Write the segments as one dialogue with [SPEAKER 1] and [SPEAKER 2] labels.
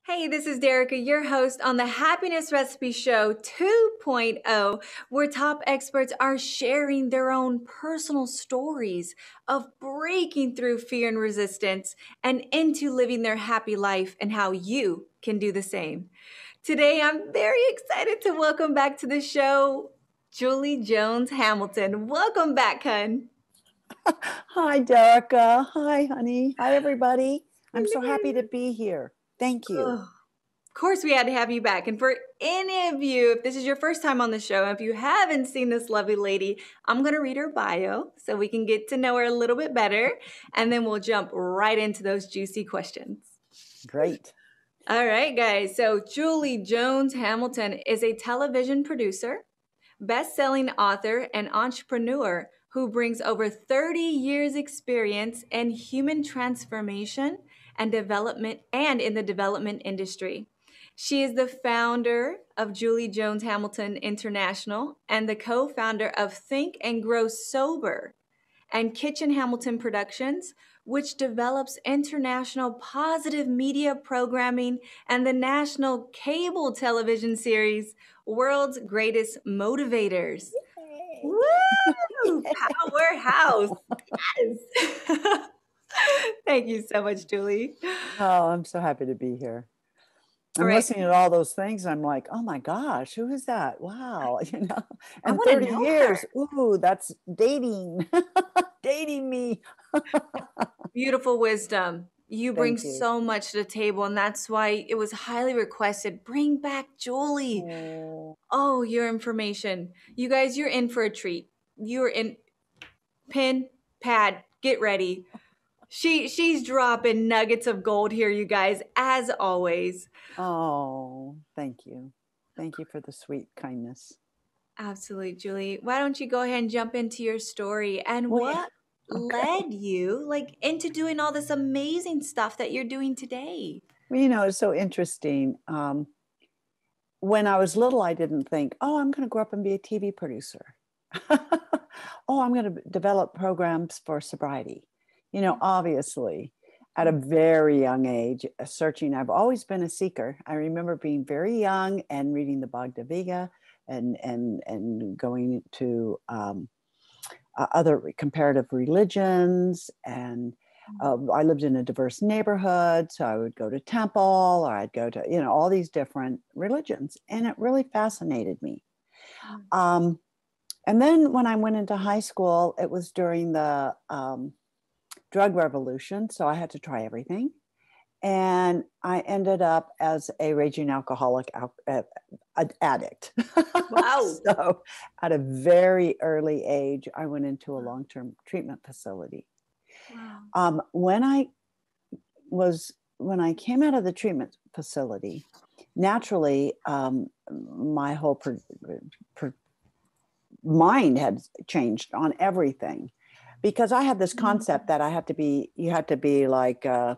[SPEAKER 1] Hey, this is Derica, your host on the Happiness Recipe Show 2.0, where top experts are sharing their own personal stories of breaking through fear and resistance and into living their happy life and how you can do the same. Today, I'm very excited to welcome back to the show Julie Jones Hamilton. Welcome back, hun.
[SPEAKER 2] Hi, Derica. Hi, honey. Hi, everybody. I'm so happy to be here. Thank you.
[SPEAKER 1] Of course, we had to have you back. And for any of you, if this is your first time on the show, if you haven't seen this lovely lady, I'm going to read her bio so we can get to know her a little bit better. And then we'll jump right into those juicy questions.
[SPEAKER 2] Great.
[SPEAKER 1] All right, guys. So, Julie Jones Hamilton is a television producer, best-selling author, and entrepreneur who brings over 30 years experience in human transformation and development and in the development industry. She is the founder of Julie Jones Hamilton International and the co-founder of Think and Grow Sober and Kitchen Hamilton Productions, which develops international positive media programming and the national cable television series World's Greatest Motivators. Woo! Powerhouse. Yes. Thank you so much, Julie.
[SPEAKER 2] Oh, I'm so happy to be here. I'm listening to all those things. I'm like, oh my gosh, who is that? Wow. And 30 years. Ooh, that's dating, dating me.
[SPEAKER 1] Beautiful wisdom. You bring so much to the table, and that's why it was highly requested. Bring back Julie. Oh, your information. You guys, you're in for a treat. You're in pen, pad, get ready. She's dropping nuggets of gold here, you guys, as always.
[SPEAKER 2] Oh, thank you. Thank you for the sweet kindness.
[SPEAKER 1] Absolutely, Julie. Why don't you go ahead and jump into your story and what led you into doing all this amazing stuff that you're doing today?
[SPEAKER 2] Well, it's so interesting. When I was little, I didn't think, oh, I'm going to grow up and be a TV producer. Oh, I'm going to develop programs for sobriety. Obviously, at a very young age, searching. I've always been a seeker. I remember being very young and reading the Bhagavad Gita and going to other comparative religions. And I lived in a diverse neighborhood, so I would go to temple or I'd go to, all these different religions. And it really fascinated me. And then when I went into high school, it was during the drug revolution. So I had to try everything. And I ended up as a raging alcoholic addict.
[SPEAKER 1] Wow.
[SPEAKER 2] So at a very early age, I went into a long-term treatment facility. Wow. When I came out of the treatment facility, naturally, my whole mind had changed on everything, because I had this concept that you had to be like a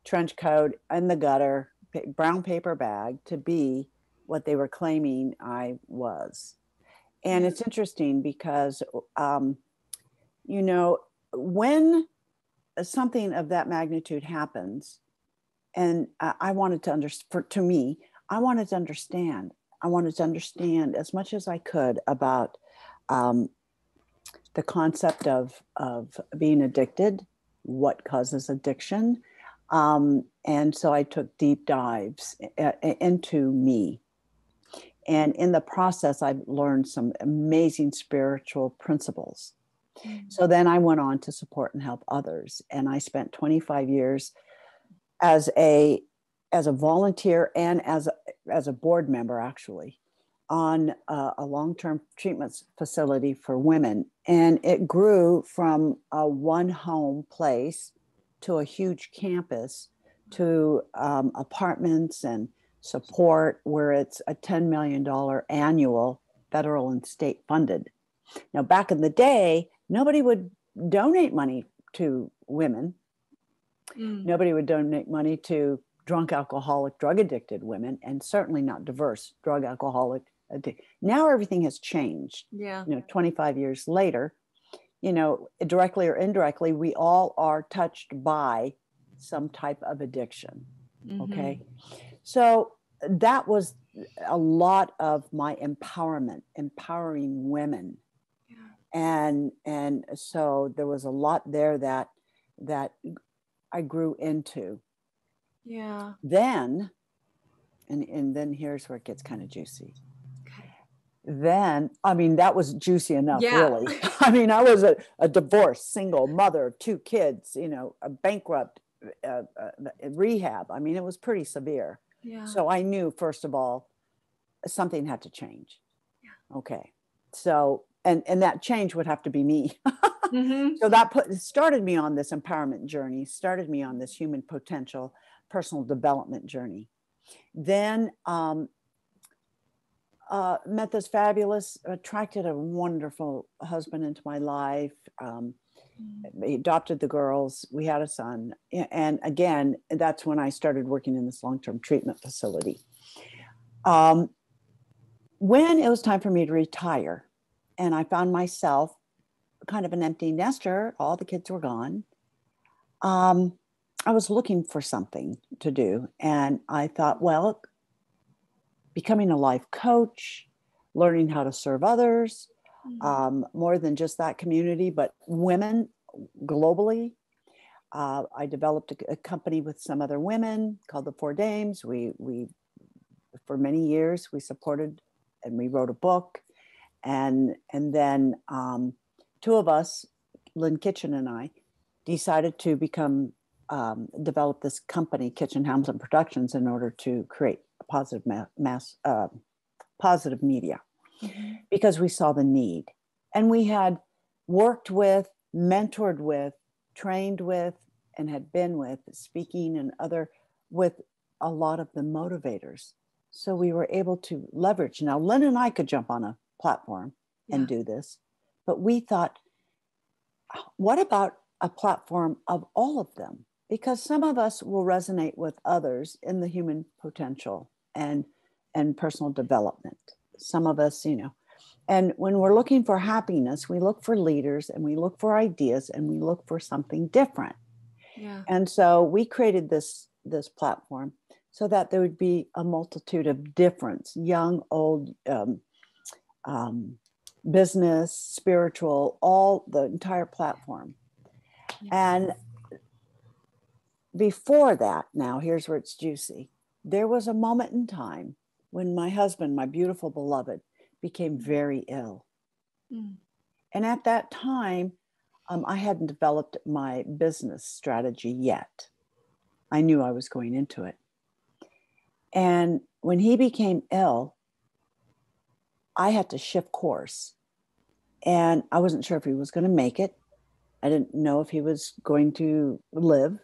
[SPEAKER 2] trench coat in the gutter, brown paper bag to be what they were claiming I was. And it's interesting because, when something of that magnitude happens, and I wanted to understand, I wanted to understand as much as I could about the concept of being addicted, what causes addiction. And so I took deep dives into me. And in the process, I've learned some amazing spiritual principles. So then I went on to support and help others. And I spent 25 years as a volunteer and as a board member, actually, on a long-term treatment facility for women. And it grew from a one-home place to a huge campus to apartments and support, where it's a $10 million annual federal and state funded. Now, back in the day, nobody would donate money to women. Nobody would donate money to drunk, alcoholic, drug addicted women, and certainly not diverse drug, alcoholic. Now everything has changed. 25 years later, directly or indirectly, we all are touched by some type of addiction. Okay. So that was a lot of my empowerment, empowering women. And so there was a lot there that I grew into.
[SPEAKER 1] Yeah.
[SPEAKER 2] Then, and then here's where it gets kind of juicy.
[SPEAKER 1] Okay.
[SPEAKER 2] Then, I mean, that was juicy enough,
[SPEAKER 1] Yeah.
[SPEAKER 2] really. I mean, I was a divorced single mother of 2 kids, you know, a bankrupt, rehab. I mean, it was pretty severe.
[SPEAKER 1] Yeah.
[SPEAKER 2] So I knew, first of all, something had to change. Yeah. Okay. So, and that change would have to be me. Mm-hmm. So that started me on this empowerment journey, started me on this human potential, personal development journey. Then met this fabulous, attracted a wonderful husband into my life. He adopted the girls. We had a son. And again, that's when I started working in this long-term treatment facility. When it was time for me to retire, and I found myself kind of an empty nester, all the kids were gone. I was looking for something to do. And I thought, well, becoming a life coach, learning how to serve others, more than just that community, but women globally. I developed a company with some other women called the Four Dames. We for many years, we supported and we wrote a book. And then 2 of us, Lynn Kitchen and I, decided to develop this company, Kitchen Hamilton Productions, in order to create a positive positive media, because we saw the need. And we had worked with, mentored with, trained with, and had been with, speaking and with a lot of the motivators. So we were able to leverage. Now, Lynn and I could jump on a platform and do this, but we thought, what about a platform of all of them? Because some of us will resonate with others in the human potential and personal development. Some of us, you know, and when we're looking for happiness, we look for leaders and we look for ideas and we look for something different. Yeah. And so we created this platform so that there would be a multitude of difference, young, old, business, spiritual, all the entire platform. Yeah. And before that, now here's where it's juicy. There was a moment in time when my husband, my beautiful beloved, became very ill. And at that time, I hadn't developed my business strategy yet. I knew I was going into it. And when he became ill, I had to shift course. And I wasn't sure if he was going to make it. I didn't know if he was going to live.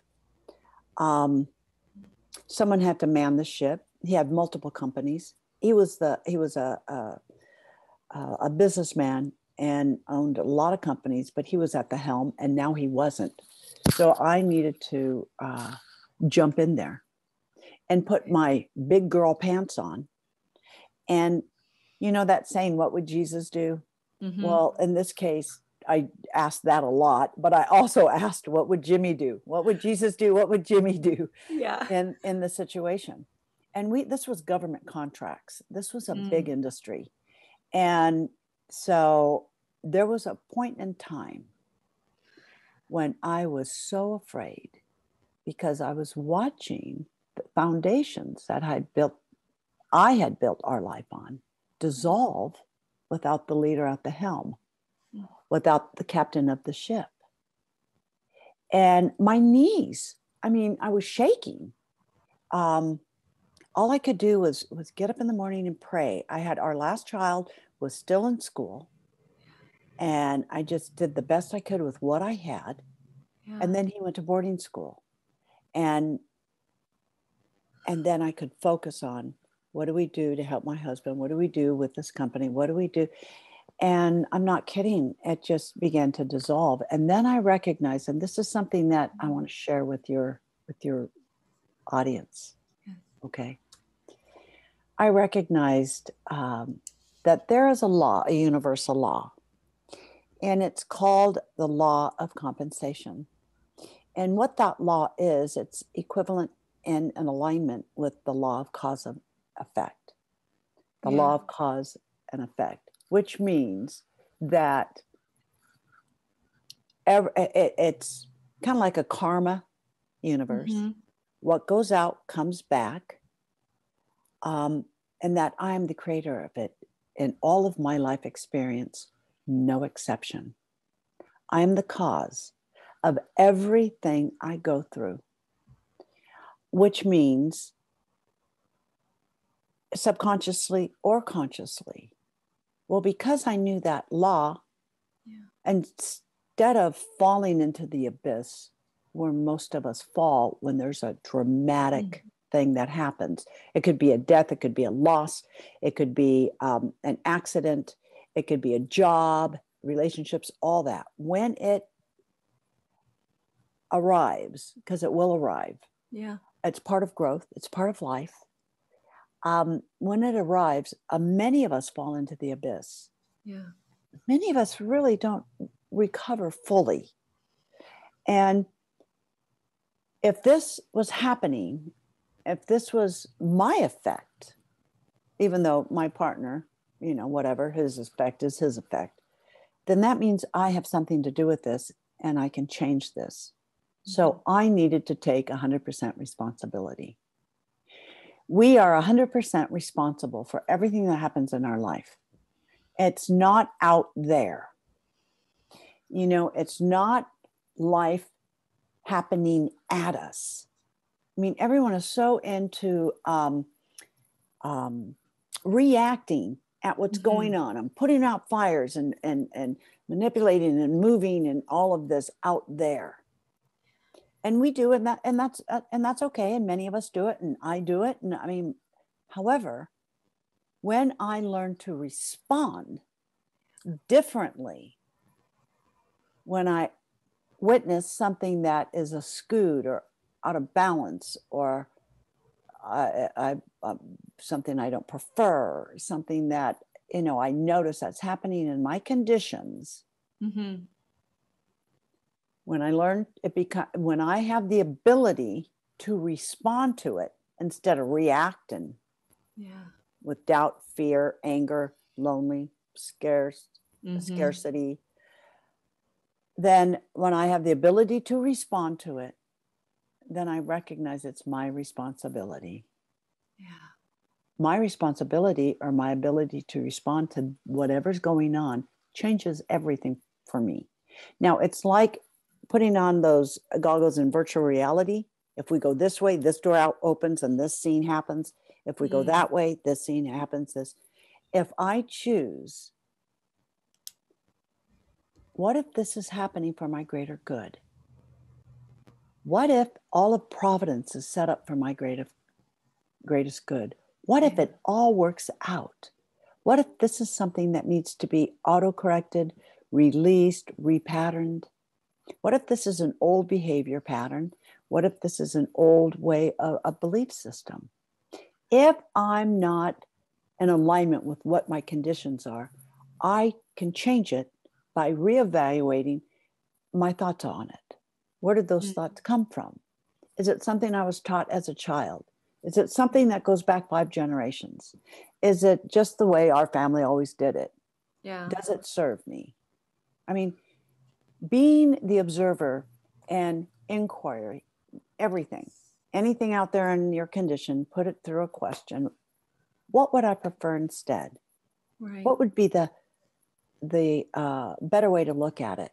[SPEAKER 2] Someone had to man the ship. He had multiple companies. He was a businessman and owned a lot of companies, but he was at the helm, and now he wasn't. So I needed to jump in there and put my big girl pants on. And you know that saying, what would Jesus do? Mm-hmm. Well, in this case, I asked that a lot, but I also asked, what would Jimmy do? What would Jesus do? What would Jimmy do? Yeah. In the situation? And this was government contracts. This was a big industry. And so there was a point in time when I was so afraid, because I was watching the foundations that I had built our life on dissolve without the leader at the helm, without the captain of the ship. And my knees, I mean, I was shaking. All I could do was get up in the morning and pray. Our last child was still in school, and I just did the best I could with what I had. Yeah. And then he went to boarding school, and then I could focus on, what do we do to help my husband? What do we do with this company? What do we do? And I'm not kidding, it just began to dissolve. And then I recognized, and this is something that I want to share with your audience. Okay. I recognized that there is a law, a universal law, and it's called the law of compensation. And what that law is, it's equivalent in an alignment with the law of cause and effect. The
[SPEAKER 1] Yeah.
[SPEAKER 2] law of cause and effect, which means that it's kind of like a karma universe.
[SPEAKER 1] Mm-hmm.
[SPEAKER 2] What goes out comes back, and that I'm the creator of it in all of my life experience, no exception. I'm the cause of everything I go through, which means subconsciously or consciously. Well, because I knew that law,
[SPEAKER 1] Yeah.
[SPEAKER 2] instead of falling into the abyss where most of us fall when there's a dramatic thing that happens, it could be a death, it could be a loss, it could be an accident, it could be a job, relationships, all that. When it arrives, because it will arrive,
[SPEAKER 1] Yeah.
[SPEAKER 2] it's part of growth, it's part of life. When it arrives, many of us fall into the abyss.
[SPEAKER 1] Yeah.
[SPEAKER 2] Many of us really don't recover fully. And if this was happening, if this was my effect, even though my partner, whatever, his effect is his effect, then that means I have something to do with this and I can change this. So I needed to take 100% responsibility. We are 100% responsible for everything that happens in our life. It's not out there. It's not life happening at us. I mean, everyone is so into reacting at what's going on. I'm putting out fires and manipulating and moving and all of this out there. And we do, and that's okay. And many of us do it, and I do it. And I mean, however, when I learn to respond differently, when I witness something that is askew or out of balance, or something I don't prefer, something that I notice that's happening in my conditions. When I learn when I have the ability to respond to it instead of reacting, with doubt, fear, anger, lonely, scarcity, then when I have the ability to respond to it, then I recognize it's my responsibility.
[SPEAKER 1] Yeah.
[SPEAKER 2] My responsibility, or my ability to respond to whatever's going on, changes everything for me. Now, it's like putting on those goggles in virtual reality. If we go this way, this door out opens and this scene happens. If we go that way, this scene happens. If I choose, what if this is happening for my greater good? What if all of Providence is set up for my greatest good? What if it all works out? What if this is something that needs to be auto-corrected, released, repatterned? What if this is an old behavior pattern? What if this is an old way of a belief system? If I'm not in alignment with what my conditions are, I can change it by reevaluating my thoughts on it. Where did those thoughts come from? Is it something I was taught as a child? Is it something that goes back 5 generations? Is it just the way our family always did it?
[SPEAKER 1] Yeah.
[SPEAKER 2] Does it serve me? I mean, being the observer and inquiry, everything, anything out there in your condition, put it through a question. What would I prefer instead?
[SPEAKER 1] Right.
[SPEAKER 2] What would be the better way to look at it?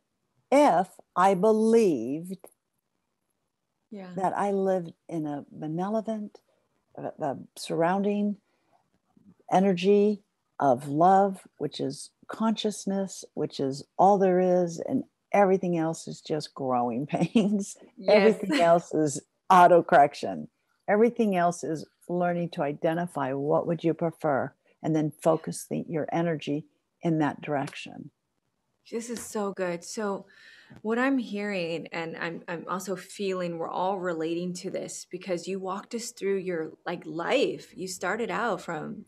[SPEAKER 2] If I believed that I lived in a benevolent, surrounding energy of love, which is consciousness, which is all there is, and everything else is just growing pains. Everything else is auto-correction. Everything else is learning to identify what would you prefer, and then focus your energy in that direction.
[SPEAKER 1] This is so good. So what I'm hearing, and I'm also feeling, we're all relating to this because you walked us through your life. You started out from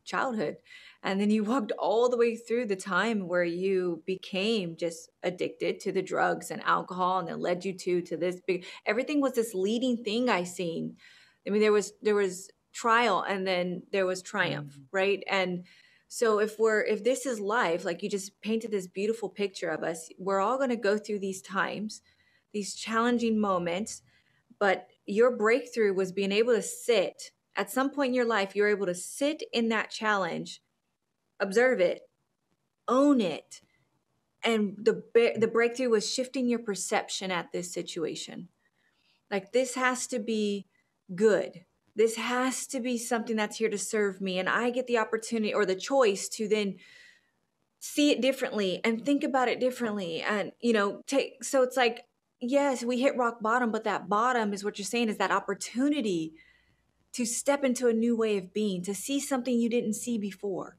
[SPEAKER 1] childhood. And then you walked all the way through the time where you became just addicted to the drugs and alcohol, and then led you to this big, everything was this leading thing I seen. I mean, there was trial and then there was triumph, right? And so if this is life, like you just painted this beautiful picture of us, we're all going to go through these times, these challenging moments, but your breakthrough was being able to sit at some point in your life, you're able to sit in that challenge, observe it, own it. And the breakthrough was shifting your perception at this situation. Like, this has to be good. This has to be something that's here to serve me. And I get the opportunity or the choice to then see it differently and think about it differently. And, so it's like, yes, we hit rock bottom, but that bottom is what you're saying, is that opportunity to step into a new way of being, to see something you didn't see before.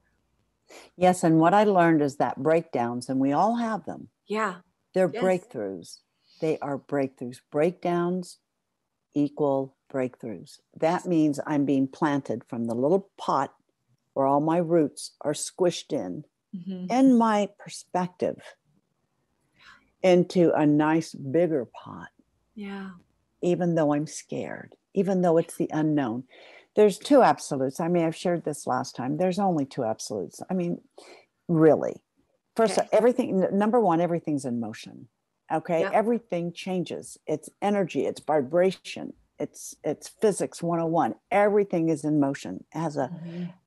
[SPEAKER 2] Yes, and what I learned is that breakdowns, and we all have them.
[SPEAKER 1] Yeah.
[SPEAKER 2] They're
[SPEAKER 1] Yes.
[SPEAKER 2] breakthroughs. They are breakthroughs. Breakdowns equal breakthroughs. That means I'm being planted from the little pot where all my roots are squished in my perspective, into a nice bigger pot.
[SPEAKER 1] Yeah.
[SPEAKER 2] Even though I'm scared, even though it's the unknown. There's two absolutes. I mean, I've shared this last time. There's only two absolutes. I mean, really. First,
[SPEAKER 1] Okay.
[SPEAKER 2] everything, number one, everything's in motion. Okay.
[SPEAKER 1] Yep.
[SPEAKER 2] Everything changes. It's energy, it's vibration, it's physics 101. Everything is in motion. It has a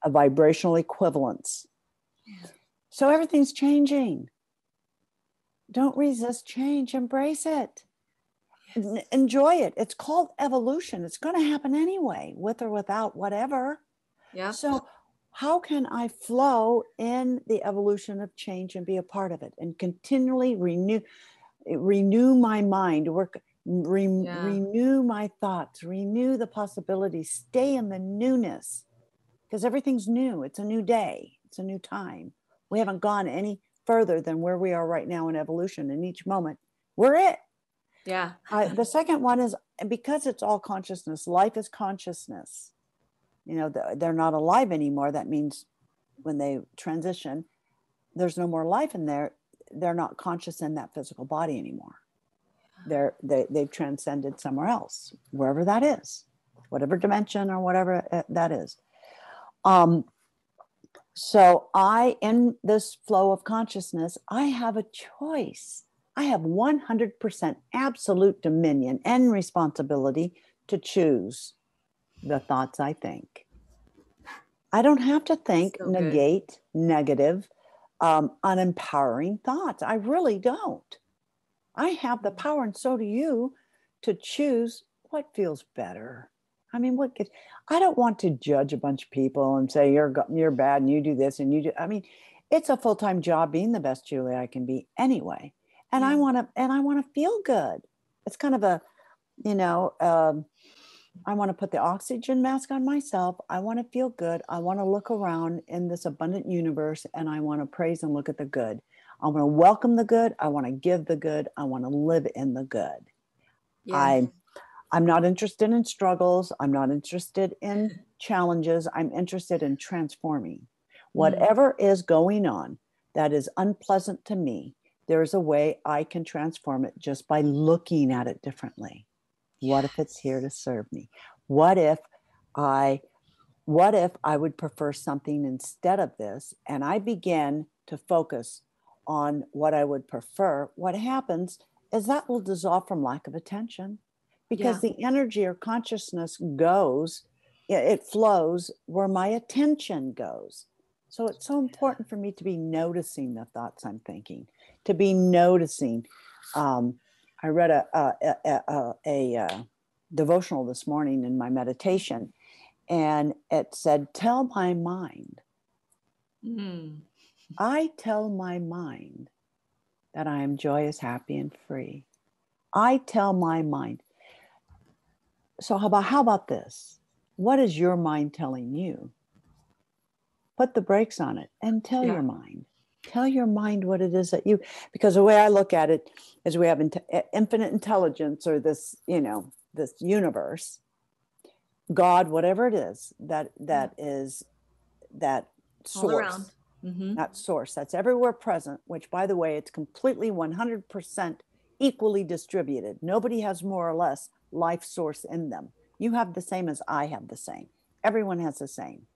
[SPEAKER 2] vibrational equivalence.
[SPEAKER 1] Yeah.
[SPEAKER 2] So everything's changing. Don't resist change, embrace it. Yes. Enjoy it. It's called evolution. It's going to happen anyway, with or without whatever.
[SPEAKER 1] Yeah.
[SPEAKER 2] So how can I flow in the evolution of change and be a part of it and continually renew my mind, renew my thoughts, renew the possibilities, stay in the newness, because everything's new. It's a new day. It's a new time. We haven't gone any further than where we are right now in evolution. In each moment, we're it.
[SPEAKER 1] Yeah.
[SPEAKER 2] The second one is, because it's all consciousness, life is consciousness. They're not alive anymore. That means when they transition, there's no more life in there. They're not conscious in that physical body anymore. They've transcended somewhere else, wherever that is, whatever dimension or whatever that is. So in this flow of consciousness, I have a choice. I have 100% absolute dominion and responsibility to choose the thoughts I think. I don't have to think, negate, negative, unempowering thoughts. I really don't. I have the power, and so do you, to choose what feels better. I mean, I don't want to judge a bunch of people and say, you're bad and you do this and you do. I mean, it's a full-time job being the best Julie I can be anyway. And I want to feel good. It's kind of a, I want to put the oxygen mask on myself. I want to feel good. I want to look around in this abundant universe, and I want to praise and look at the good. I want to welcome the good. I want to give the good. I want to live in the good. Yeah. I'm not interested in struggles. I'm not interested in challenges. I'm interested in transforming. Whatever is going on that is unpleasant to me, there's a way I can transform it just by looking at it differently. What if it's here to serve me? What if I would prefer something instead of this? And I begin to focus on what I would prefer. What happens is that will dissolve from lack of attention, because the energy or consciousness goes, it flows where my attention goes. So it's so important for me to be noticing the thoughts I'm thinking, to be noticing. I read a devotional this morning in my meditation, and it said, tell my mind. I tell my mind that I am joyous, happy, and free. I tell my mind. So how about this? What is your mind telling you? Put the brakes on it and tell your mind. Tell your mind what it is because the way I look at it is we have infinite intelligence, or this, this universe, God, whatever it is that is that
[SPEAKER 1] All around.
[SPEAKER 2] source,
[SPEAKER 1] Mm-hmm.
[SPEAKER 2] that source that's everywhere present, which, by the way, it's completely 100% equally distributed. Nobody has more or less life source in them. You have the same as I have the same. Everyone has the same.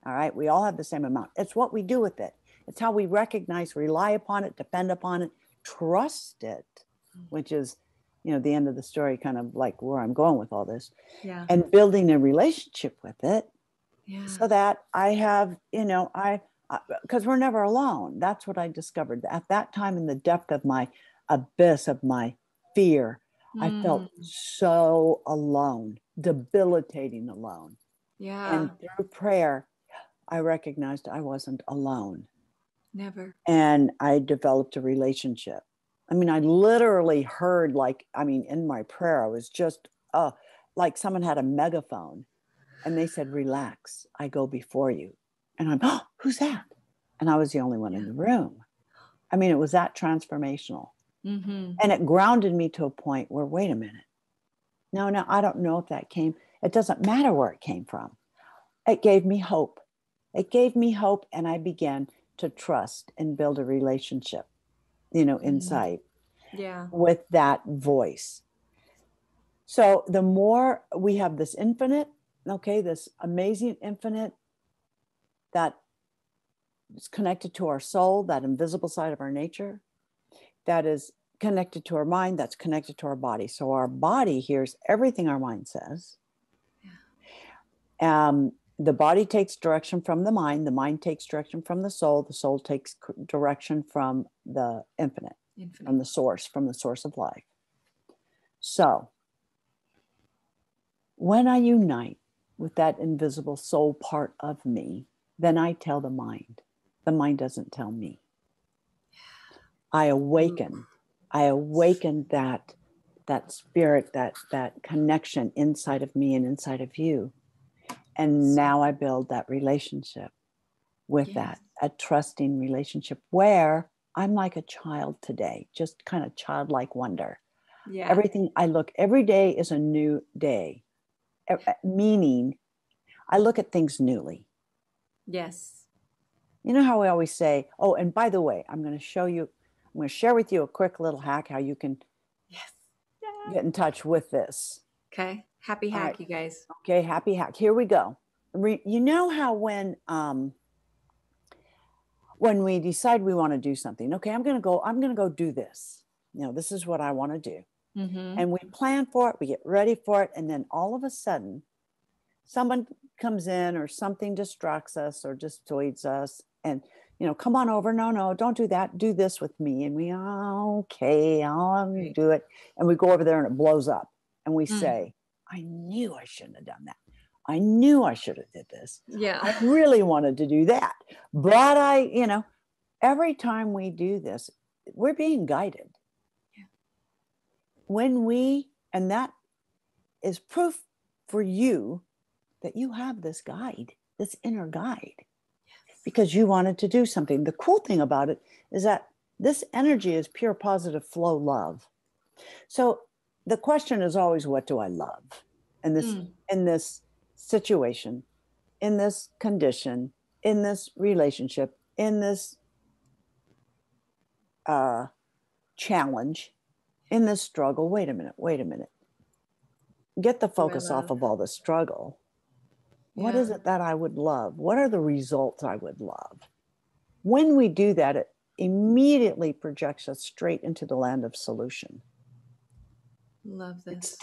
[SPEAKER 2] All right. We all have the same amount. It's what we do with it. It's how we recognize, rely upon it, depend upon it, trust it, which is, the end of the story, kind of like where I'm going with all this.
[SPEAKER 1] Yeah.
[SPEAKER 2] And building a relationship with it,
[SPEAKER 1] Yeah.
[SPEAKER 2] so that I have, because we're never alone. That's what I discovered. At that time, in the depth of my abyss of my fear, I felt so alone, debilitating alone.
[SPEAKER 1] Yeah.
[SPEAKER 2] And through prayer, I recognized I wasn't alone.
[SPEAKER 1] Never.
[SPEAKER 2] And I developed a relationship. I mean, I literally heard, in my prayer, I was just like someone had a megaphone and they said, relax, I go before you. And I'm, oh, who's that? And I was the only one in the room. I mean, it was that transformational.
[SPEAKER 1] Mm-hmm.
[SPEAKER 2] And it grounded me to a point where, wait a minute. No, I don't know if that came. It doesn't matter where it came from. It gave me hope. It gave me hope. And I began to trust and build a relationship, inside with that voice. So the more we have this infinite, this amazing infinite that is connected to our soul, that invisible side of our nature, that is connected to our mind, that's connected to our body. So our body hears everything our mind says. The body takes direction from the mind takes direction from the soul takes direction from the infinite, from the source of life. So when I unite with that invisible soul part of me, then I tell the mind. The mind doesn't tell me. I awaken that spirit, that connection inside of me and inside of you. And now I build that relationship with that, a trusting relationship where I'm like a child today, just kind of childlike wonder. Yeah. Everything I look, every day is a new day, meaning I look at things newly.
[SPEAKER 1] Yes.
[SPEAKER 2] You know how we always say, oh, and by the way, I'm going to share with you a quick little hack how you can get in touch with this.
[SPEAKER 1] Okay. Happy hack, right. You guys.
[SPEAKER 2] Okay. Happy hack. Here we go. You know how when we decide we want to do something, okay, I'm going to go do this. This is what I want to do. Mm-hmm. And we plan for it, we get ready for it. And then all of a sudden, someone comes in or something distracts us or dissuades us and, come on over. No, don't do that. Do this with me. And we, okay, I'll do it. And we go over there and it blows up. And we say, I knew I shouldn't have done that. I knew I should have did this.
[SPEAKER 1] Yeah.
[SPEAKER 2] I really wanted to do that. But every time we do this, we're being guided. Yeah. And that is proof for you that you have this guide, this inner guide, because you wanted to do something. The cool thing about it is that this energy is pure positive flow love. So the question is always, what do I love in this situation, in this condition, in this relationship, in this challenge, in this struggle? Wait a minute. Get the focus off of all the struggle. What is it that I would love? What are the results I would love? When we do that, it immediately projects us straight into the land of solution.
[SPEAKER 1] Love this.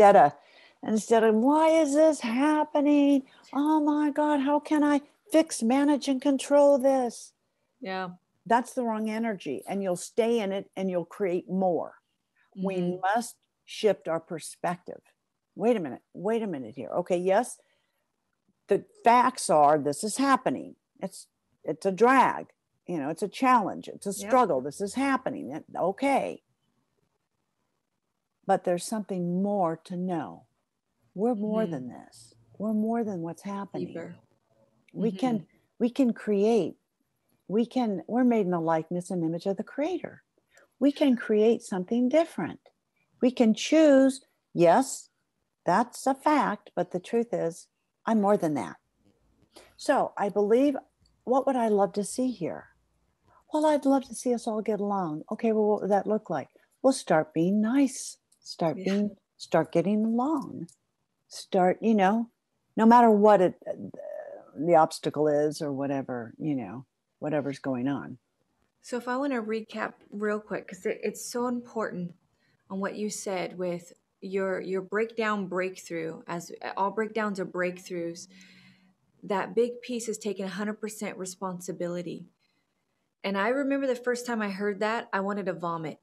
[SPEAKER 2] Instead of why is this happening? Oh my God, how can I fix, manage, and control this?
[SPEAKER 1] Yeah.
[SPEAKER 2] That's the wrong energy. And you'll stay in it and you'll create more. Mm-hmm. We must shift our perspective. Wait a minute here. Okay, yes. The facts are this is happening. It's a drag. It's a challenge. It's a struggle. Yep. This is happening. Okay. But there's something more to know. We're more than this. We're more than what's happening. Deeper. We can create. We're made in the likeness and image of the Creator. We can create something different. We can choose. Yes, that's a fact. But the truth is, I'm more than that. So I believe what would I love to see here? Well, I'd love to see us all get along. Okay, well, what would that look like? Well, start being nice.
[SPEAKER 1] Yeah.
[SPEAKER 2] Start getting along. Start, no matter what the obstacle is or whatever, whatever's going on.
[SPEAKER 1] So if I want to recap real quick, because it's so important on what you said with your breakdown breakthrough, as all breakdowns are breakthroughs, that big piece is taking 100% responsibility. And I remember the first time I heard that, I wanted to vomit.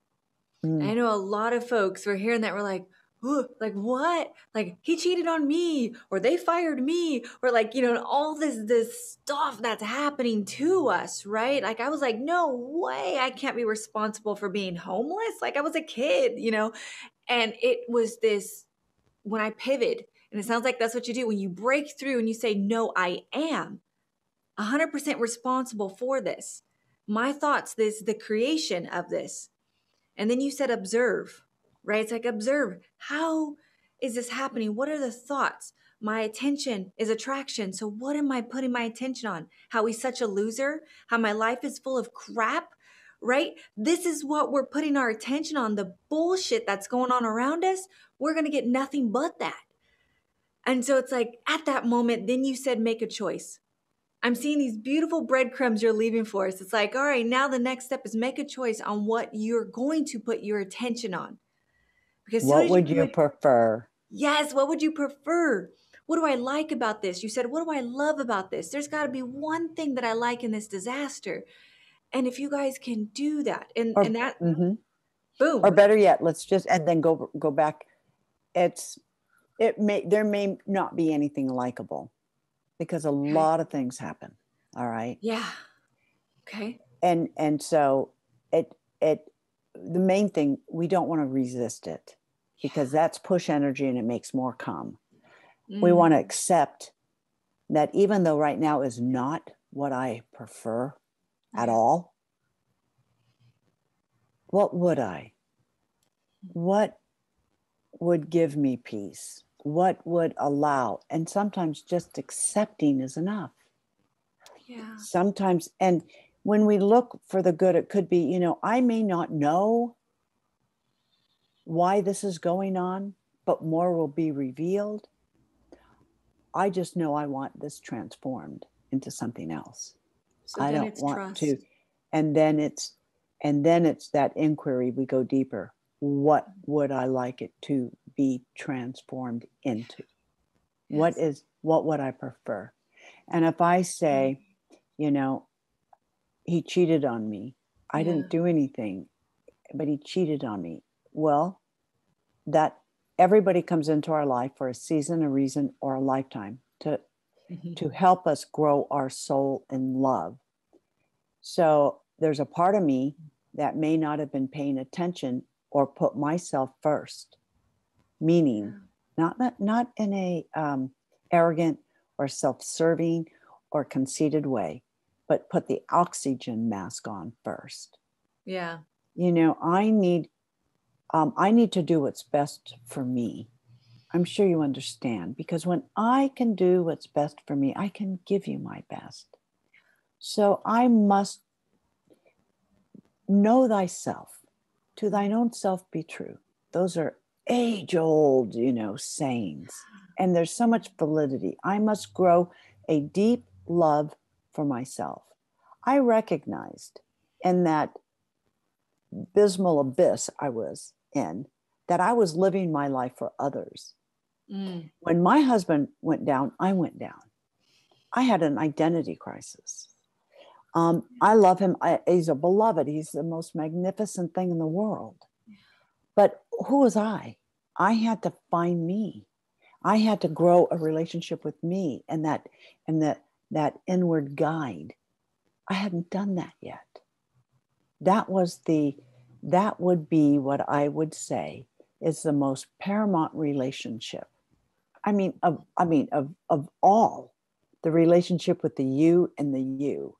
[SPEAKER 1] And
[SPEAKER 2] Mm.
[SPEAKER 1] I know a lot of folks were hearing that, were like, "Ooh, like what? Like he cheated on me, or they fired me, or like, all this stuff that's happening to us, right?" Like I was like, no way, I can't be responsible for being homeless. Like I was a kid. And it was this, when I pivot, and it sounds like that's what you do when you break through and you say, no, I am 100% responsible for this. My thoughts, this, the creation of this. And then you said observe, right? It's like observe. How is this happening? What are the thoughts? My attention is attraction. So what am I putting my attention on? How he's such a loser? How my life is full of crap, right? This is what we're putting our attention on. The bullshit that's going on around us, we're going to get nothing but that. And so it's like at that moment, then you said make a choice. I'm seeing these beautiful breadcrumbs you're leaving for us. It's like, all right, now the next step is make a choice on what you're going to put your attention on. Because as soon
[SPEAKER 2] What
[SPEAKER 1] as you
[SPEAKER 2] would you
[SPEAKER 1] put,
[SPEAKER 2] prefer?
[SPEAKER 1] yes, what would you prefer? What do I like about this? You said, what do I love about this? There's got to be one thing that I like in this disaster. And if you guys can do that, and
[SPEAKER 2] Or
[SPEAKER 1] that,
[SPEAKER 2] mhm. Or
[SPEAKER 1] boom.
[SPEAKER 2] better yet, let's just and then go back. There may not be anything likable because a
[SPEAKER 1] Okay.
[SPEAKER 2] lot of things happen. All right.
[SPEAKER 1] Yeah. Okay.
[SPEAKER 2] And so it the main thing, we don't want to resist it because
[SPEAKER 1] Yeah.
[SPEAKER 2] that's push energy and it makes more come. We want to
[SPEAKER 1] Mm.
[SPEAKER 2] accept that even though right now is not what I prefer at
[SPEAKER 1] Yeah.
[SPEAKER 2] all, what would I? What would give me peace? What would allow? And sometimes just accepting is enough.
[SPEAKER 1] Yeah.
[SPEAKER 2] Sometimes, and when we look for the good, it could be, I may not know why this is going on, but more will be revealed. I just know I want this transformed into something else.
[SPEAKER 1] So
[SPEAKER 2] I
[SPEAKER 1] then
[SPEAKER 2] don't
[SPEAKER 1] it's
[SPEAKER 2] want to.
[SPEAKER 1] trust.
[SPEAKER 2] And then it's that inquiry. We go deeper. What would I like it to be transformed into?
[SPEAKER 1] Yes.
[SPEAKER 2] What would I prefer? And if I say, you know, he cheated on me, I
[SPEAKER 1] Yeah.
[SPEAKER 2] didn't do anything, but he cheated on me. Well, that everybody comes into our life for a season, a reason, or a lifetime to help us grow our soul in love. So there's a part of me that may not have been paying attention or put myself first, meaning
[SPEAKER 1] Yeah.
[SPEAKER 2] not in a arrogant or self-serving or conceited way, but put the oxygen mask on first.
[SPEAKER 1] Yeah.
[SPEAKER 2] I need to do what's best for me. I'm sure you understand, because when I can do what's best for me, I can give you my best. So I must know thyself, to thine own self be true. Those are age old, sayings. And there's so much validity. I must grow a deep love for myself. I recognized in that abysmal abyss I was in that I was living my life for others.
[SPEAKER 1] Mm.
[SPEAKER 2] When my husband went down, I went down. I had an identity crisis. I love him. He's a beloved. He's the most magnificent thing in the world. But who was I? I had to find me. I had to grow a relationship with me and that inward guide. I hadn't done that yet. That would be what I would say is the most paramount relationship. Of all, the relationship with the you and the you.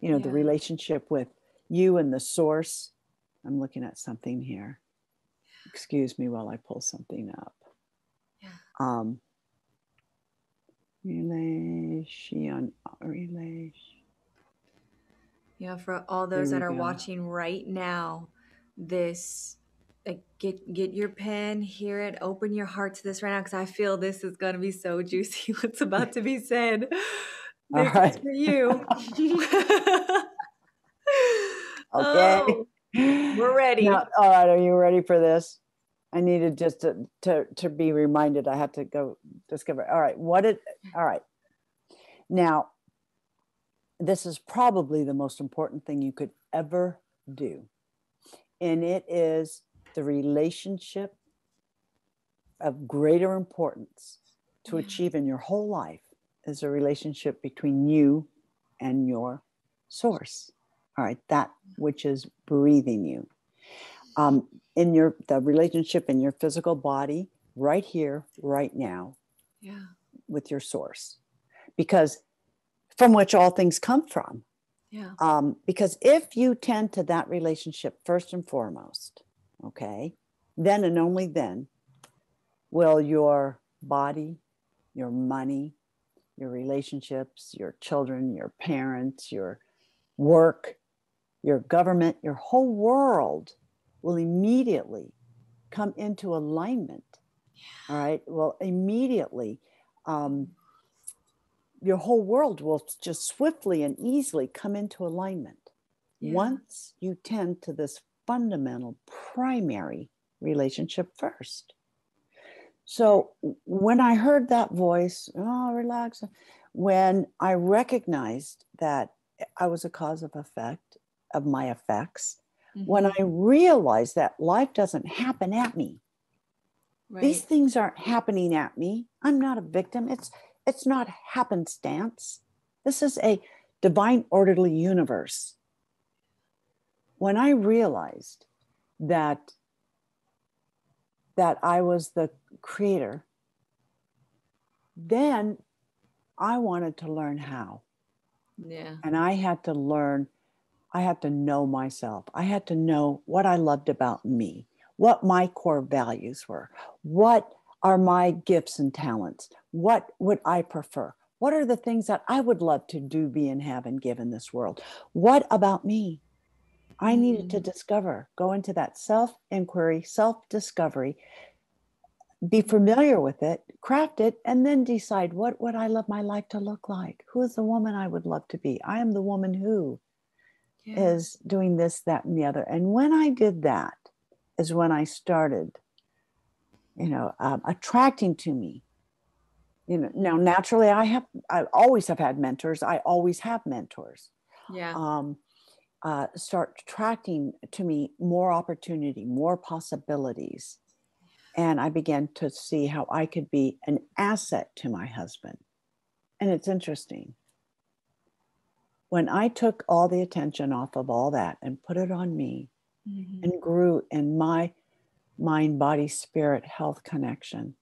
[SPEAKER 2] The
[SPEAKER 1] Yeah.
[SPEAKER 2] relationship with you and the source. I'm looking at something here. Excuse me while I pull something up.
[SPEAKER 1] Yeah.
[SPEAKER 2] Relation.
[SPEAKER 1] Yeah, for all
[SPEAKER 2] Here
[SPEAKER 1] those that
[SPEAKER 2] we
[SPEAKER 1] are
[SPEAKER 2] go.
[SPEAKER 1] watching right now, this like get your pen, hear it, open your heart to this right now because I feel this is gonna be so juicy what's about to be said.
[SPEAKER 2] All
[SPEAKER 1] This is
[SPEAKER 2] right.
[SPEAKER 1] for you.
[SPEAKER 2] Okay.
[SPEAKER 1] Oh, we're
[SPEAKER 2] Now,
[SPEAKER 1] ready.
[SPEAKER 2] all right, are you ready for this? I needed just to be reminded. I had to go discover. All right, all right. Now, this is probably the most important thing you could ever do. And it is the relationship of greater importance to
[SPEAKER 1] Yeah.
[SPEAKER 2] achieve in your whole life is a relationship between you and your source. All right, that which is breathing you. In the relationship in your physical body, right here, right now,
[SPEAKER 1] Yeah.
[SPEAKER 2] with your source, because from which all things come from.
[SPEAKER 1] Yeah.
[SPEAKER 2] Because if you tend to that relationship first and foremost, okay, then and only then will your body, your money, your relationships, your children, your parents, your work, your government, your whole world will immediately come into alignment. All right. Well, immediately, your whole world will just swiftly and easily come into alignment
[SPEAKER 1] Yeah.
[SPEAKER 2] once you tend to this fundamental primary relationship first. So when I heard that voice, oh, relax, when I recognized that I was a cause of effect of my effects, when I realized that life doesn't happen at me, these
[SPEAKER 1] Right.
[SPEAKER 2] things aren't happening at me. I'm not a victim. It's not happenstance. This is a divine orderly universe. When I realized that I was the creator, then I wanted to learn how.
[SPEAKER 1] Yeah.
[SPEAKER 2] And I had to learn, I had to know myself. I had to know what I loved about me, what my core values were, what are my gifts and talents, what would I prefer, what are the things that I would love to do, be, and have and give in this world. What about me? I needed to discover, go into that self inquiry, self discovery, be familiar with it, craft it, and then decide what would I love my life to look like? Who is the woman I would love to be? I am the woman who
[SPEAKER 1] Yeah.
[SPEAKER 2] is doing this, that, and the other. And when I did that, is when I started, attracting to me. Now naturally, I always have had mentors. I always have mentors.
[SPEAKER 1] Yeah.
[SPEAKER 2] Um, start attracting to me more opportunity, more possibilities, and I began to see how I could be an asset to my husband. And it's interesting. When I took all the attention off of all that and put it on me and grew in my mind, body, spirit, health connection,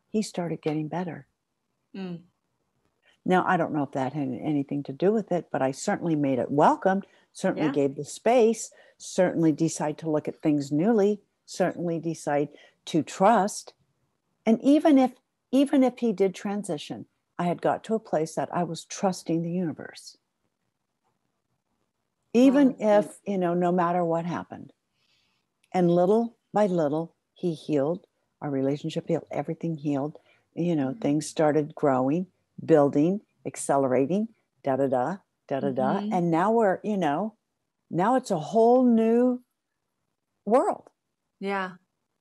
[SPEAKER 2] he started getting better.
[SPEAKER 1] Mm.
[SPEAKER 2] Now, I don't know if that had anything to do with it, but I certainly made it welcomed, certainly
[SPEAKER 1] Yeah.
[SPEAKER 2] gave the space, certainly decide to look at things newly, certainly decide to trust. And even if he did transition, I had got to a place that I was trusting the universe. Even
[SPEAKER 1] Wow.
[SPEAKER 2] if, no matter what happened. And little by little, he healed, our relationship healed, everything healed. Things started growing, building, accelerating, da da da, da da da. And now now it's a whole new world.
[SPEAKER 1] Yeah.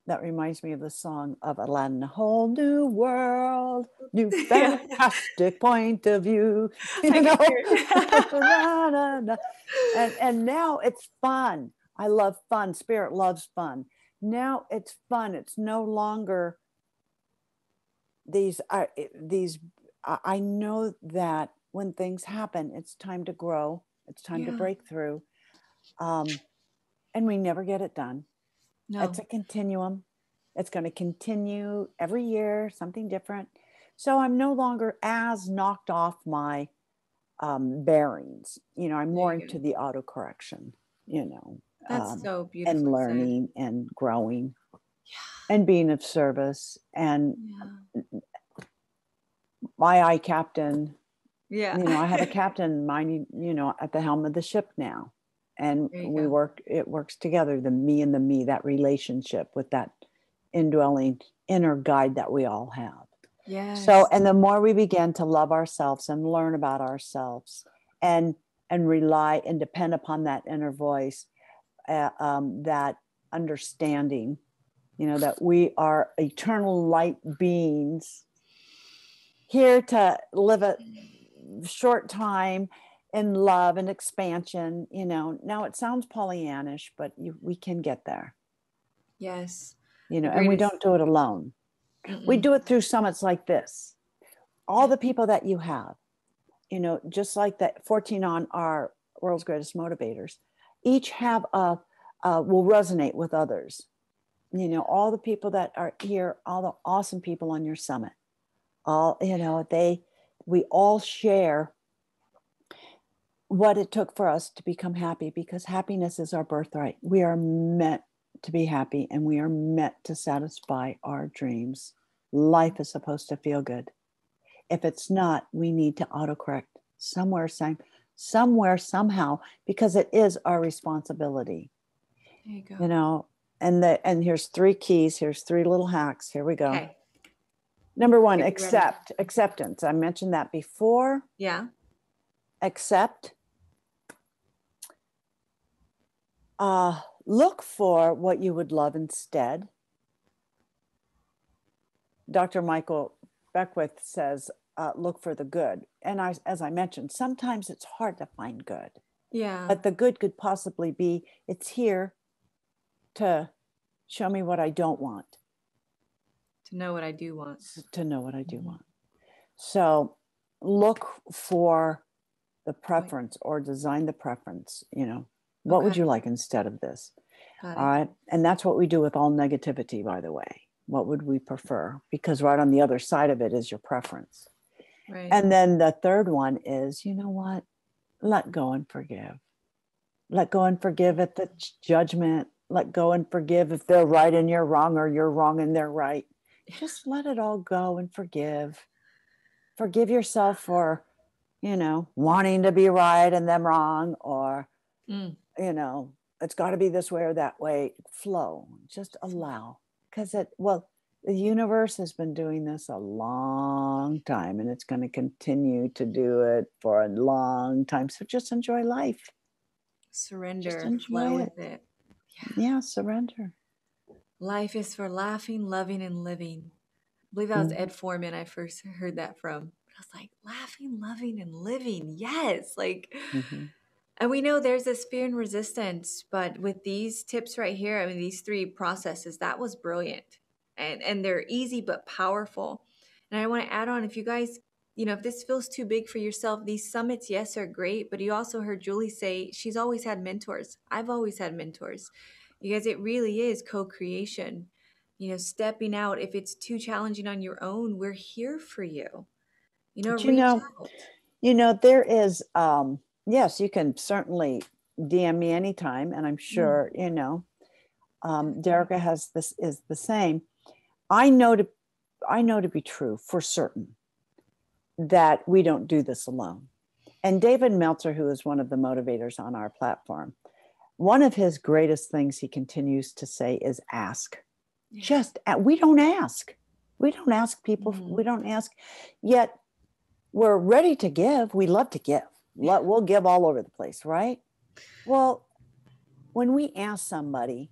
[SPEAKER 2] That reminds me of the song of Aladdin, a whole new world, new
[SPEAKER 1] Yeah.
[SPEAKER 2] fantastic point of view,
[SPEAKER 1] I can hear it.
[SPEAKER 2] and now it's fun. I love fun. Spirit loves fun. Now it's fun. It's no longer these. I know that when things happen, it's time to grow. It's time to
[SPEAKER 1] Yeah.
[SPEAKER 2] break through, and we never get it done. It's
[SPEAKER 1] No.
[SPEAKER 2] a continuum. It's going to continue every year, something different. So I'm no longer as knocked off my bearings. I'm
[SPEAKER 1] There
[SPEAKER 2] more
[SPEAKER 1] you
[SPEAKER 2] into
[SPEAKER 1] go.
[SPEAKER 2] the autocorrection,
[SPEAKER 1] That's so
[SPEAKER 2] and
[SPEAKER 1] beautifully said.
[SPEAKER 2] learning and growing and being of service. And
[SPEAKER 1] Yeah.
[SPEAKER 2] my I captain
[SPEAKER 1] Yeah.
[SPEAKER 2] I have a captain minding, at the helm of the ship now. And
[SPEAKER 1] There you go.
[SPEAKER 2] it works together, the me and the me, that relationship with that indwelling inner guide that we all have. So,
[SPEAKER 1] Yes.
[SPEAKER 2] and the more we begin to love ourselves and learn about ourselves and rely and depend upon that inner voice, that understanding, that we are eternal light beings here to live a short time in love and expansion. Now it sounds Pollyannish, but we can get there.
[SPEAKER 1] Yes.
[SPEAKER 2] And we don't do it alone. We do it through summits like this. All the people that you have, just like that 14 on our world's greatest motivators, each have will resonate with others. All the people that are here, all the awesome people on your summit, we all share what it took for us to become happy, because happiness is our birthright. We are meant to be happy, and we are meant to satisfy our dreams. Life is supposed to feel good. If it's not, we need to autocorrect somewhere, somehow, because it is our responsibility.
[SPEAKER 1] There you go.
[SPEAKER 2] And here's 3 keys. Here's 3 little hacks. Here we go.
[SPEAKER 1] Okay.
[SPEAKER 2] Number 1, acceptance. I mentioned that before.
[SPEAKER 1] Yeah.
[SPEAKER 2] Accept. Look for what you would love instead. Dr. Michael Beckwith says, look for the good. And as I mentioned, sometimes it's hard to find good.
[SPEAKER 1] Yeah.
[SPEAKER 2] But the good could possibly be, it's here to show me what I don't want.
[SPEAKER 1] To know what I do want.
[SPEAKER 2] To know what I do want. So look for the preference, or design the preference. What would you like instead of this? All right. And that's what we do with all negativity, by the way. What would we prefer? Because right on the other side of it is your preference.
[SPEAKER 1] Right.
[SPEAKER 2] And then the third one is, what? Let go and forgive. Let go and forgive at the judgment. Let go and forgive if they're right and you're wrong, or you're wrong and they're right. Just let it all go and forgive. Forgive yourself for, wanting to be right and them wrong, or, it's got to be this way or that way. Flow. Just allow. Because the universe has been doing this a long time, and it's going to continue to do it for a long time. So just enjoy life.
[SPEAKER 1] Surrender.
[SPEAKER 2] Just enjoy
[SPEAKER 1] flow with it.
[SPEAKER 2] Yeah, surrender.
[SPEAKER 1] Life is for laughing, loving, and living. I believe that was Ed Foreman I first heard that from. I was like, laughing, loving, and living. Yes. And we know there's this fear and resistance, but with these tips right here, these 3 processes, that was brilliant. And they're easy but powerful. And I want to add on, if you guys, if this feels too big for yourself, these summits, yes, are great. But you also heard Julie say she's always had mentors. I've always had mentors. You guys, it really is co-creation. Stepping out. If it's too challenging on your own, we're here for you. Reach out.
[SPEAKER 2] There is, yes, you can certainly DM me anytime. And I'm sure, Derica is the same. I know to be true for certain that we don't do this alone. And David Meltzer, who is one of the motivators on our platform, one of his greatest things he continues to say is ask. Yeah. We don't ask. We don't ask people. We don't ask. Yet we're ready to give. We love to give. We'll give all over the place, right? Well, when we ask somebody,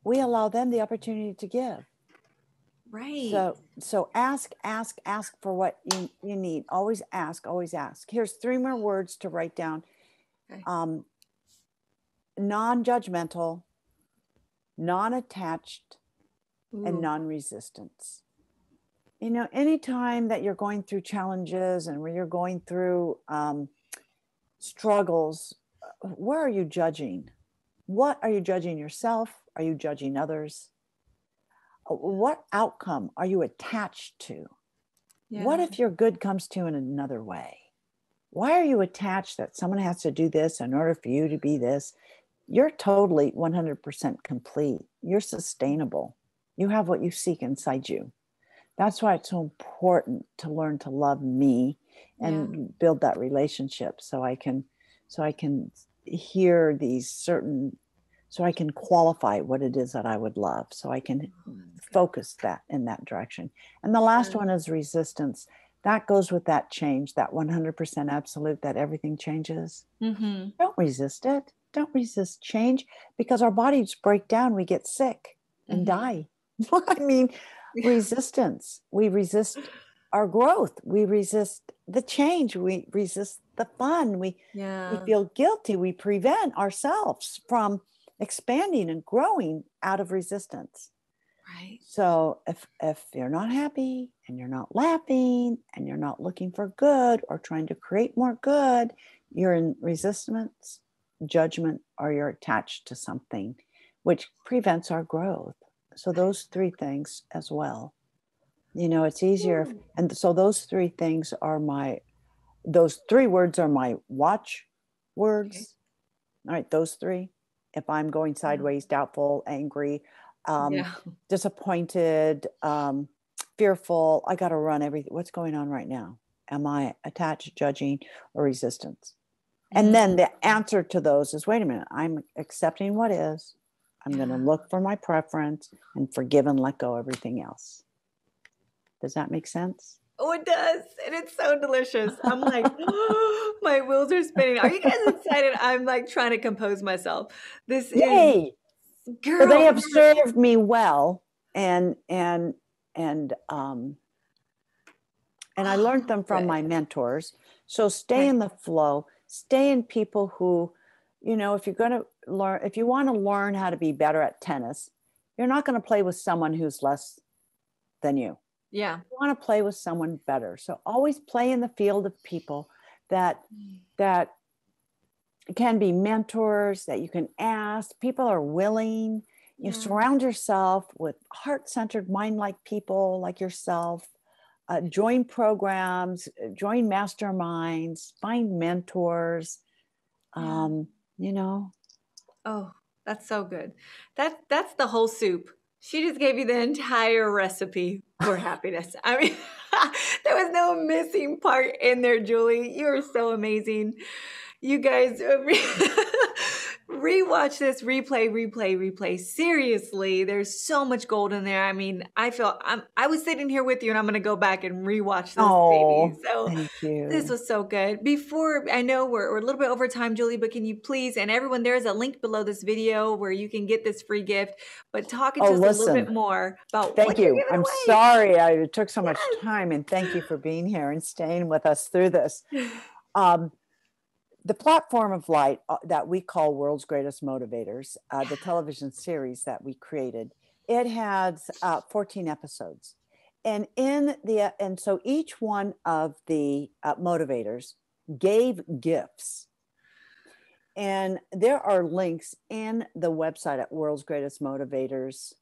[SPEAKER 2] we allow them the opportunity to give.
[SPEAKER 1] Right.
[SPEAKER 2] So ask for what you need. Always ask, always ask. Here's 3 more words to write down. Okay. Non-judgmental, non-attached, and non-resistance. Anytime that you're going through challenges and where you're going through struggles, where are you judging? What are you judging yourself? Are you judging others? What outcome are you attached to? Yeah. What if your good comes to you in another way? Why are you attached that someone has to do this in order for you to be this? You're totally 100% complete. You're sustainable. You have what you seek inside you. That's why it's so important to learn to love me
[SPEAKER 1] Yeah.
[SPEAKER 2] and build that relationship so I can hear these certain, so I can qualify what it is that I would love, so I can focus that in that direction. And the last one is resistance. That goes with that change, that 100% absolute, that everything changes.
[SPEAKER 1] Mm-hmm.
[SPEAKER 2] Don't resist it. Don't resist change, because our bodies break down. We get sick and
[SPEAKER 1] Mm-hmm.
[SPEAKER 2] die. I mean, resistance. We resist our growth. We resist the change. We resist the fun. We
[SPEAKER 1] Yeah.
[SPEAKER 2] feel guilty. We prevent ourselves from expanding and growing out of resistance.
[SPEAKER 1] Right.
[SPEAKER 2] So if you're not happy and you're not laughing and you're not looking for good or trying to create more good, you're in resistance, judgment, or you're attached to something, which prevents our growth. So those three things as well. It's easier. And so those three things are those three words are my watch
[SPEAKER 1] Okay.
[SPEAKER 2] words. All right, those three. If I'm going sideways, doubtful, angry,
[SPEAKER 1] Yeah.
[SPEAKER 2] disappointed, fearful, I got to run everything. What's going on right now? Am I attached, judging, or resistance? And then the answer to those is, wait a minute, I'm accepting what is. I'm going to look for my preference and forgive and let go everything else. Does that make sense?
[SPEAKER 1] Oh, it does. And it's so delicious. I'm like, oh, my wheels are spinning. Are you guys excited? I'm like trying to compose myself. This is,
[SPEAKER 2] Yay! So they
[SPEAKER 1] girl.
[SPEAKER 2] have served me well, and I learned them from my mentors. So stay in the flow, stay in people who, if you're going to learn, if you want to learn how to be better at tennis, you're not going to play with someone who's less than you.
[SPEAKER 1] Yeah.
[SPEAKER 2] You want to play with someone better. So always play in the field of people that can be mentors, that you can ask. People are willing. You surround yourself with heart-centered, mind-like people like yourself. Join programs, join masterminds, find mentors. You know.
[SPEAKER 1] Oh, that's so good. That's the whole soup. She just gave you the entire recipe for happiness. I mean, there was no missing part in there, Julie. You are so amazing. You guys rewatch this, replay. Seriously, there's so much gold in there. I mean, I was sitting here with you, and I'm gonna go back and rewatch this baby.
[SPEAKER 2] Oh,
[SPEAKER 1] So
[SPEAKER 2] thank
[SPEAKER 1] this
[SPEAKER 2] you.
[SPEAKER 1] was so good. Before, I know we're a little bit over time, Julie, but can you please, and everyone, there's a link below this video where you can get this free gift, but talking
[SPEAKER 2] Oh,
[SPEAKER 1] to us a little bit
[SPEAKER 2] listen.
[SPEAKER 1] more about
[SPEAKER 2] Thank
[SPEAKER 1] what you're
[SPEAKER 2] you.
[SPEAKER 1] giving
[SPEAKER 2] I'm
[SPEAKER 1] away.
[SPEAKER 2] sorry it took so much
[SPEAKER 1] Yes.
[SPEAKER 2] time, and thank you for being here and staying with us through this. The platform of light that we call World's Greatest Motivators, the television series that we created, it has 14 episodes. And so each one of the motivators gave gifts. And there are links in the website at World's Greatest Motivators.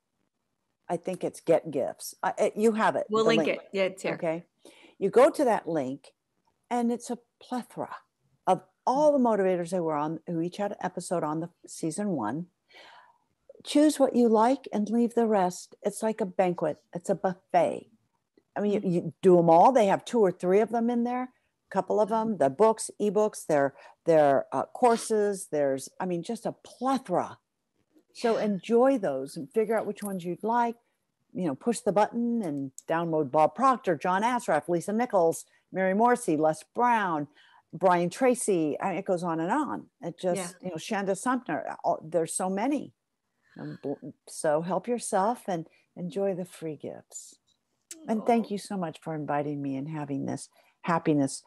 [SPEAKER 2] I think it's Get Gifts. You have it.
[SPEAKER 1] We'll
[SPEAKER 2] the
[SPEAKER 1] link
[SPEAKER 2] link.
[SPEAKER 1] it. Yeah, it's here.
[SPEAKER 2] Okay. You go to that link, and it's a plethora of all the motivators they were on, who each had an episode on the season 1. Choose what you like and leave the rest. It's like a banquet. It's a buffet. I mean, you do them all. They have 2 or 3 of them in there. A couple of them, the books, ebooks, their courses. There's, just a plethora. So enjoy those and figure out which ones you'd like. Push the button and download Bob Proctor, John Ashraf, Lisa Nichols, Mary Morrissey, Les Brown, Brian Tracy. It goes on and on. It just, Shanda Sumter. There's so many. So help yourself and enjoy the free gifts. And thank you so much for inviting me and having this happiness.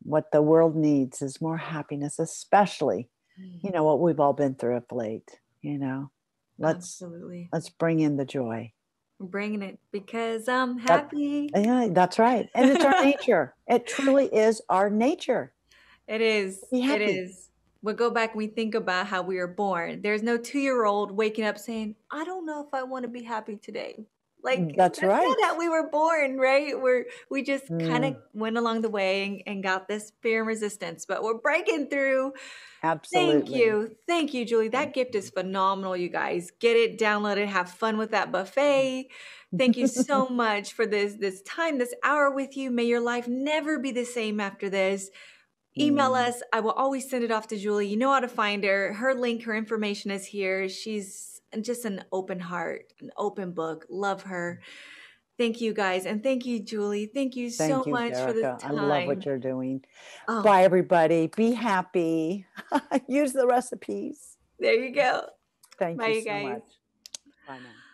[SPEAKER 2] What the world needs is more happiness, especially, what we've all been through of late.
[SPEAKER 1] Absolutely.
[SPEAKER 2] Let's bring in the joy.
[SPEAKER 1] I'm bringing it because I'm happy.
[SPEAKER 2] Yeah, that's right. And it's our nature. It truly is our nature.
[SPEAKER 1] It is.
[SPEAKER 2] Be happy.
[SPEAKER 1] It is. We go back and we think about how we were born. There's no 2-year-old waking up saying, I don't know if I want to be happy today. Like,
[SPEAKER 2] That's
[SPEAKER 1] that's
[SPEAKER 2] right.
[SPEAKER 1] not how we were born, right? We just kind of went along the way and got this fear and resistance, but we're breaking through. Thank
[SPEAKER 2] Absolutely.
[SPEAKER 1] you. Thank you, Julie. That gift is phenomenal, you guys. Get it, download it, have fun with that buffet. Thank you so much for this time, this hour with you. May your life never be the same after this. Email us. I will always send it off to Julie. You know how to find her. Her link, her information is here. She's just an open heart, an open book. Love her. Thank you guys. And thank you, Julie. Thank you so
[SPEAKER 2] Thank you,
[SPEAKER 1] much for this
[SPEAKER 2] Jerica. I love what
[SPEAKER 1] time.
[SPEAKER 2] you're doing.
[SPEAKER 1] Oh,
[SPEAKER 2] Bye, everybody. Be happy. Use the recipes.
[SPEAKER 1] there you go.
[SPEAKER 2] Thank
[SPEAKER 1] Bye,
[SPEAKER 2] you
[SPEAKER 1] you
[SPEAKER 2] so
[SPEAKER 1] guys.
[SPEAKER 2] much. Bye now.